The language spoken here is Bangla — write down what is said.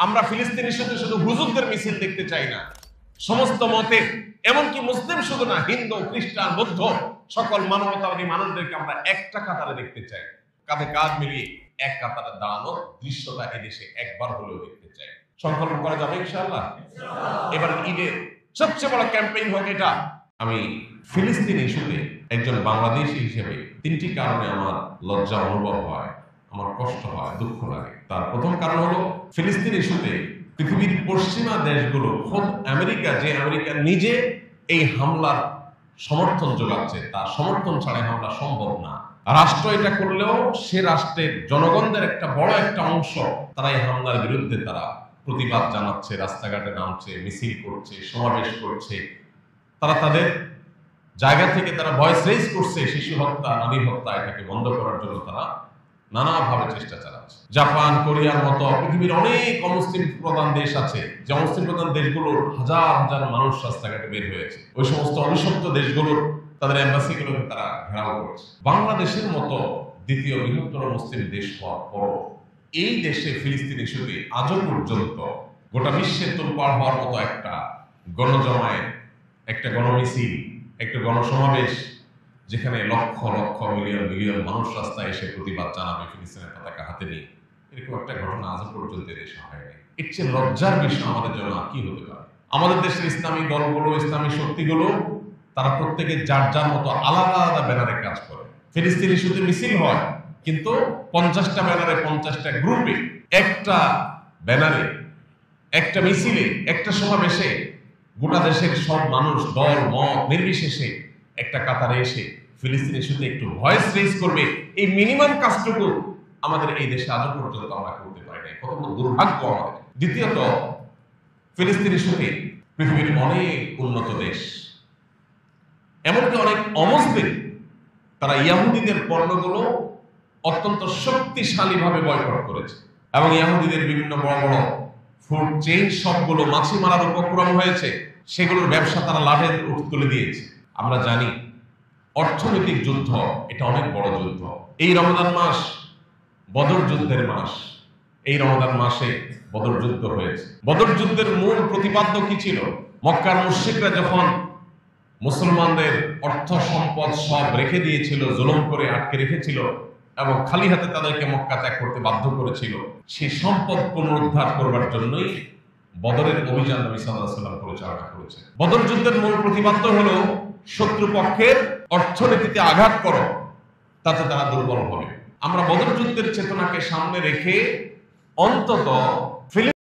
আমরা ফিলিস্তিন ইস্যুতে শুধু হুজুরদের মিছিল দেখতে চাই না, সমস্ত মতে, এমনকি মুসলিম শুধু না, হিন্দু, খ্রিস্টান, বৌদ্ধ সকল মানবতাবাদী মানুষদেরকে আমরা একটা কাতারে দেখতে চাই, কাঁধে কাঁধ মিলিয়ে এক কাতারে দাঁড়ানো দৃশ্যটা এদেশে একবার হলেও দেখতে চাই। সংকল্প করা যাবে ইনশাআল্লাহ। এবার ঈদের সবচেয়ে বড় ক্যাম্পেইন হোক এটা। আমি ফিলিস্তিন ইস্যুতে একজন বাংলাদেশী হিসেবে তিনটি কারণে আমার লজ্জা অনুভব হয়, আমার কষ্ট হয়, দুঃখ লাগে। তার প্রথম কারণ হলো ফিলিস্তিন ইস্যুতে পৃথিবীর পশ্চিমা দেশগুলো, খোদ আমেরিকা, যে আমেরিকা নিজে এই হামলার সমর্থন যোগাচ্ছে, তার সমর্থন ছাড়া হামলা সম্ভব না। রাষ্ট্র এটা করলেও সে রাষ্ট্রের জনগণদের একটা বড় একটা অংশ তারা এই হামলার বিরুদ্ধে তারা প্রতিবাদ জানাচ্ছে, রাস্তাঘাটে নামছে, মিছিল করছে, সমাবেশ করছে। তারা তাদের জায়গা থেকে তারা ভয়েস রেজ করছে শিশু হত্যা, নারী হত্যা, এটাকে বন্ধ করার জন্য তারা নানাভাবে চেষ্টা চালাচ্ছে। জাপান, কোরিয়ার মতো পৃথিবীর অনেক অমুসলিম প্রধান দেশ আছে, যে অমুসলিম প্রধান দেশগুলোর হাজার হাজার মানুষ রাস্তাঘাটে বের হয়েছে। ওই সমস্ত অভিশপ্ত দেশগুলোর তাদের এম্বাসিগুলোকে তারা ঘেরাও করছে। বাংলাদেশের মতো দ্বিতীয় বৃহত্তর মুসলিম দেশ হওয়ার পরও এই দেশে ফিলিস্তিন ইস্যুতে আজও পর্যন্ত গোটা বিশ্বের তোলপাড় হওয়ার মতো একটা গণজমায়েত, একটা গণমিছিল, একটা গণসমাবেশ, যেখানে লক্ষ লক্ষ মিলিয়ন মিলিয়ন মানুষ রাস্তায় এসে প্রতিবাদ জানাবে ফিলিস্তিনের পতাকা হাতে নিয়ে, এরকম একটা ঘটনা আজও পর্যন্ত দেশে হয়নি। এর চেয়ে লজ্জার বিষয় আমাদের জন্য কি হতে পারে? আমাদের দেশের ইসলামী দলগুলো, ইসলামী শক্তিগুলো, তারা প্রত্যেকে যার যার মতো আলাদা আলাদা ব্যানারে কাজ করে। ফিলিস্তিন ইস্যুতে মিছিল হয়, কিন্তু 50টা ব্যানারে, 50টা গ্রুপে, একটা ব্যানারে, একটা মিছিলে, একটা সমাবেশে গোটা দেশের সব মানুষ, দল মত নির্বিশেষে একটা কাতারে এসে ফিলিস্তিন ইস্যুতে একটু ভয়েস রেজ করবে। এই মিনিমাম কাজটুকু আমাদের এই দেশে আজও পর্যন্ত আমরা করতে পারি নাই। কত বড় দুর্ভাগ্য আমাদের। দ্বিতীয়ত, ফিলিস্তিন ইস্যুতে পৃথিবীর অনেক উন্নত দেশ, এমনকি অনেক অমুসলিম, তারা ইয়াহুদিদের পণ্যগুলো অত্যন্ত শক্তিশালীভাবে বয়কট করেছে এবং ইয়াহুদিদের বিভিন্ন বড় বড় ফুড চেইন সবগুলো মাছি মারার উপক্রম হয়েছে। সেগুলোর ব্যবসা তারা লাভের তুলে দিয়েছে। আমরা জানি অর্থনৈতিক যুদ্ধ এটা অনেক বড় যুদ্ধ। এই রমজান মাস বদর যুদ্ধের মাস। এই রমজান মাসে বদর যুদ্ধ হয়েছে। বদর যুদ্ধের মূল প্রতিপাদ্য কি ছিল? মক্কার মুশরিকরা যখন মুসলমানদের অর্থ সম্পদ সব রেখে দিয়েছিল, জুলুম করে আটকে রেখেছিল এবং খালি হাতে তাদেরকে মক্কা ত্যাগ করতে বাধ্য করেছিল, সেই সম্পদ পুনরুদ্ধার করবার জন্যই বদরের অভিযান নবী সাল্লাল্লাহু আলাইহি ওয়াসাল্লাম পরিচালনা করেছে। বদর যুদ্ধের মূল প্রতিপাদ্য হলো শত্রুপক্ষের অর্থনীতিতে আঘাত করো, তাতে তারা দুর্বল হবে। আমরা বদর যুদ্ধের চেতনাকে সামনে রেখে অন্তত